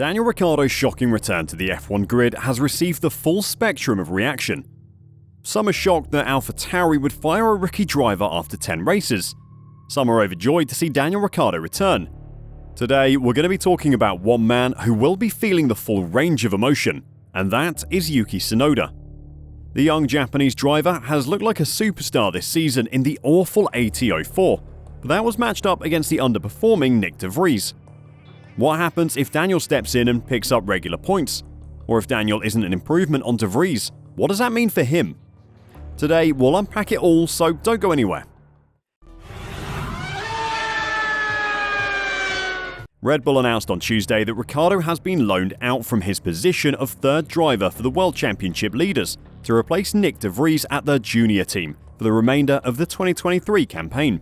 Daniel Ricciardo's shocking return to the F1 grid has received the full spectrum of reaction. Some are shocked that Alpha Tauri would fire a rookie driver after 10 races. Some are overjoyed to see Daniel Ricciardo return. Today, we're going to be talking about one man who will be feeling the full range of emotion, and that is Yuki Tsunoda. The young Japanese driver has looked like a superstar this season in the awful AT04, but that was matched up against the underperforming Nyck De Vries. What happens if Daniel steps in and picks up regular points? Or if Daniel isn't an improvement on De Vries, what does that mean for him? Today, we'll unpack it all, so don't go anywhere. Red Bull announced on Tuesday that Ricciardo has been loaned out from his position of third driver for the World Championship leaders to replace Nyck De Vries at their junior team for the remainder of the 2023 campaign.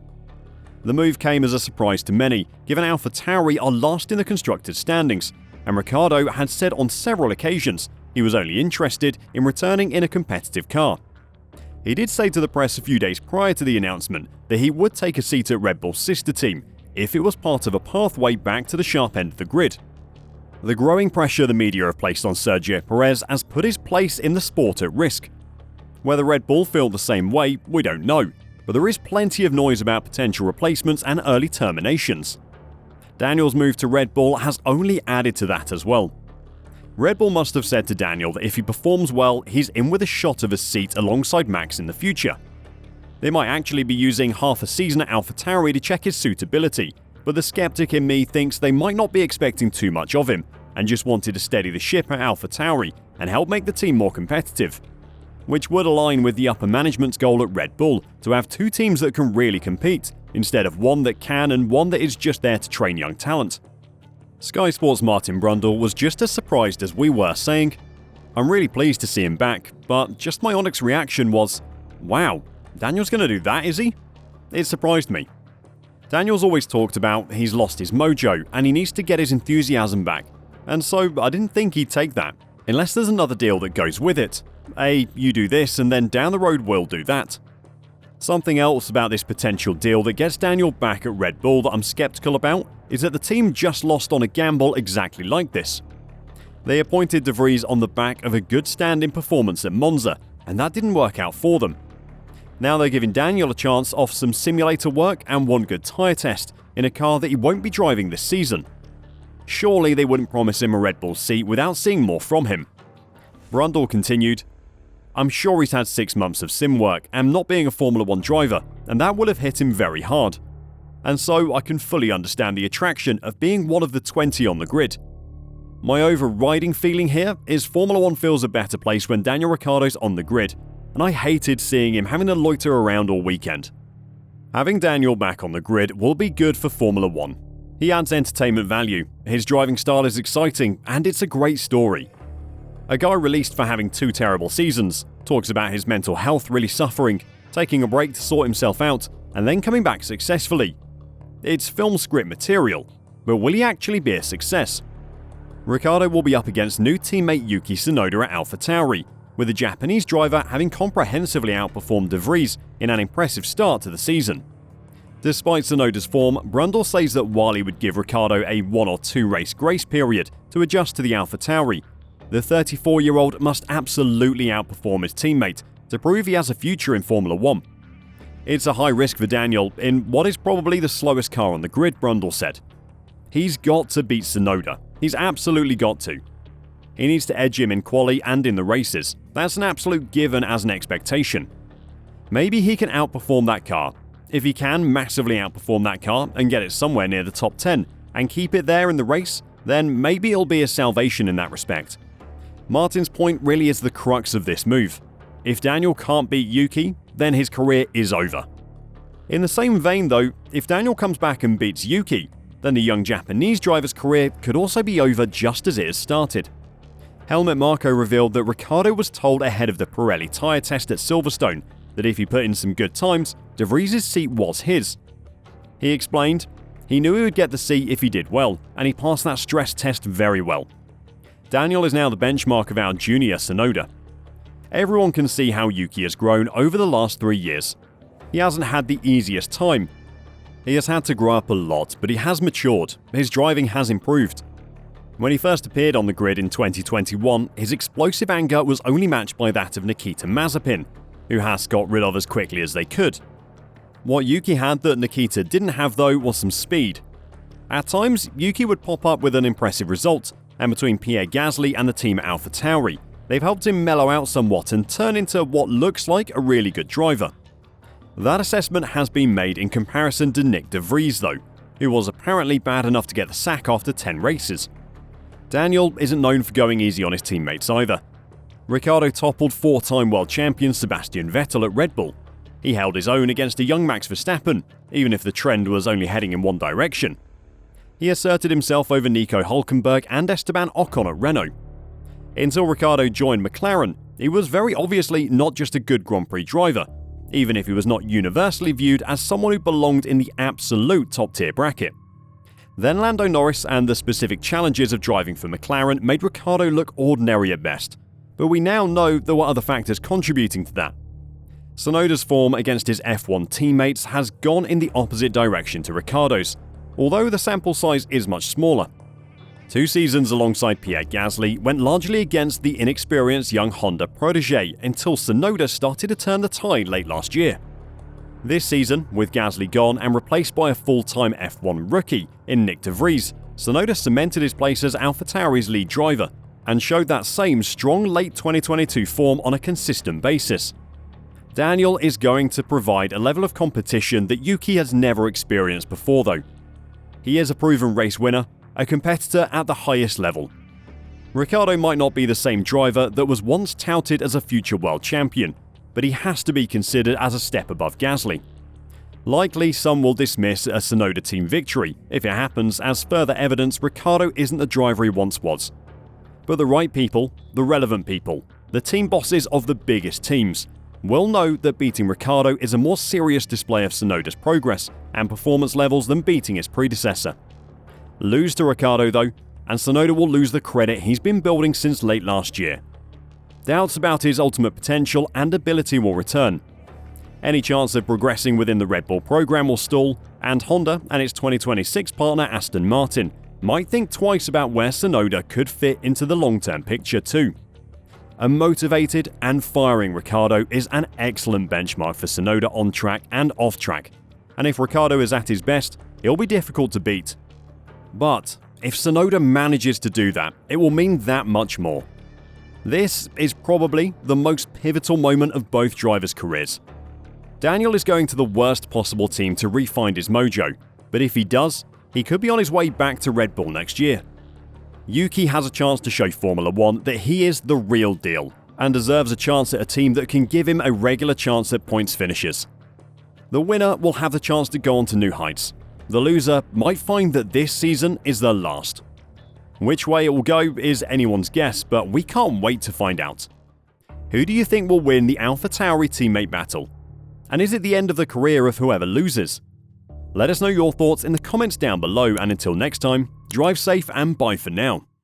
The move came as a surprise to many, given Alpha Tauri are last in the constructors' standings, and Ricciardo had said on several occasions he was only interested in returning in a competitive car. He did say to the press a few days prior to the announcement that he would take a seat at Red Bull's sister team if it was part of a pathway back to the sharp end of the grid. The growing pressure the media have placed on Sergio Perez has put his place in the sport at risk. Whether Red Bull feel the same way, we don't know, but there is plenty of noise about potential replacements and early terminations. Daniel's move to Red Bull has only added to that as well. Red Bull must have said to Daniel that if he performs well, he's in with a shot of a seat alongside Max in the future. They might actually be using half a season at AlphaTauri to check his suitability, but the skeptic in me thinks they might not be expecting too much of him and just wanted to steady the ship at AlphaTauri and help make the team more competitive, which would align with the upper management's goal at Red Bull to have two teams that can really compete, instead of one that can and one that is just there to train young talent. Sky Sports' Martin Brundle was just as surprised as we were, saying, "I'm really pleased to see him back, but just my honest reaction was, wow, Daniel's going to do that, is he?" It surprised me. Daniel's always talked about he's lost his mojo and he needs to get his enthusiasm back, and so I didn't think he'd take that, unless there's another deal that goes with it. You do this and then down the road we'll do that. Something else about this potential deal that gets Daniel back at Red Bull that I'm skeptical about is that the team just lost on a gamble exactly like this. They appointed De Vries on the back of a good stand-in performance at Monza, and that didn't work out for them. Now they're giving Daniel a chance off some simulator work and one good tyre test in a car that he won't be driving this season. Surely they wouldn't promise him a Red Bull seat without seeing more from him. Brundle continued, "I'm sure he's had 6 months of sim work and not being a Formula 1 driver, and that will have hit him very hard. And so I can fully understand the attraction of being one of the 20 on the grid. My overriding feeling here is Formula 1 feels a better place when Daniel Ricciardo's on the grid, and I hated seeing him having to loiter around all weekend. Having Daniel back on the grid will be good for Formula 1. He adds entertainment value, his driving style is exciting, and it's a great story. A guy released for having 2 terrible seasons, talks about his mental health really suffering, taking a break to sort himself out, and then coming back successfully. It's film script material, but will he actually be a success?" Ricciardo will be up against new teammate Yuki Tsunoda at Alpha Tauri, with the Japanese driver having comprehensively outperformed De Vries in an impressive start to the season. Despite Tsunoda's form, Brundle says that while he would give Ricciardo a 1 or 2 race grace period to adjust to the Alpha Tauri, the 34-year-old must absolutely outperform his teammate to prove he has a future in Formula 1. It's a high risk for Daniel in what is probably the slowest car on the grid, Brundle said. He's got to beat Tsunoda. He's absolutely got to. He needs to edge him in quali and in the races. That's an absolute given as an expectation. Maybe he can outperform that car. If he can massively outperform that car and get it somewhere near the top 10 and keep it there in the race, then maybe it'll be a salvation in that respect. Martin's point really is the crux of this move. If Daniel can't beat Yuki, then his career is over. In the same vein though, if Daniel comes back and beats Yuki, then the young Japanese driver's career could also be over just as it has started. Helmut Marko revealed that Ricciardo was told ahead of the Pirelli tyre test at Silverstone that if he put in some good times, De Vries' seat was his. He explained, he knew he would get the seat if he did well, and he passed that stress test very well. Daniel is now the benchmark of our junior Tsunoda. Everyone can see how Yuki has grown over the last 3 years. He hasn't had the easiest time. He has had to grow up a lot, but he has matured. His driving has improved. When he first appeared on the grid in 2021, his explosive anger was only matched by that of Nikita Mazepin, who Haas got rid of as quickly as they could. What Yuki had that Nikita didn't have though was some speed. At times, Yuki would pop up with an impressive result, and between Pierre Gasly and the team at Alpha Tauri, they've helped him mellow out somewhat and turn into what looks like a really good driver. That assessment has been made in comparison to Nyck De Vries though, who was apparently bad enough to get the sack after 10 races. Daniel isn't known for going easy on his teammates either. Ricciardo toppled 4-time world champion Sebastian Vettel at Red Bull. He held his own against a young Max Verstappen, even if the trend was only heading in one direction. He asserted himself over Nico Hülkenberg and Esteban Ocon at Renault. Until Ricciardo joined McLaren, he was very obviously not just a good Grand Prix driver, even if he was not universally viewed as someone who belonged in the absolute top-tier bracket. Then Lando Norris and the specific challenges of driving for McLaren made Ricciardo look ordinary at best, but we now know there were other factors contributing to that. Tsunoda's form against his F1 teammates has gone in the opposite direction to Ricciardo's, although the sample size is much smaller. 2 seasons alongside Pierre Gasly went largely against the inexperienced young Honda protege until Tsunoda started to turn the tide late last year. This season, with Gasly gone and replaced by a full-time F1 rookie in Nyck De Vries, Tsunoda cemented his place as AlphaTauri's lead driver and showed that same strong late 2022 form on a consistent basis. Daniel is going to provide a level of competition that Yuki has never experienced before though. He is a proven race winner, a competitor at the highest level. Ricciardo might not be the same driver that was once touted as a future world champion, but he has to be considered as a step above Gasly. Likely some will dismiss a Tsunoda team victory if it happens as further evidence Ricciardo isn't the driver he once was. But the right people, the relevant people, the team bosses of the biggest teams, will know that beating Ricciardo is a more serious display of Tsunoda's progress and performance levels than beating his predecessor. Lose to Ricciardo though, and Tsunoda will lose the credit he's been building since late last year. Doubts about his ultimate potential and ability will return. Any chance of progressing within the Red Bull program will stall, and Honda and its 2026 partner Aston Martin might think twice about where Tsunoda could fit into the long-term picture too. A motivated and firing Ricciardo is an excellent benchmark for Tsunoda on track and off track, and if Ricciardo is at his best, he'll be difficult to beat. But if Tsunoda manages to do that, it will mean that much more. This is probably the most pivotal moment of both drivers' careers. Daniel is going to the worst possible team to re-find his mojo, but if he does, he could be on his way back to Red Bull next year. Yuki has a chance to show Formula One that he is the real deal, and deserves a chance at a team that can give him a regular chance at points finishes. The winner will have the chance to go on to new heights. The loser might find that this season is the last. Which way it will go is anyone's guess, but we can't wait to find out. Who do you think will win the Alpha Tauri teammate battle? And is it the end of the career of whoever loses? Let us know your thoughts in the comments down below, and until next time, drive safe and bye for now.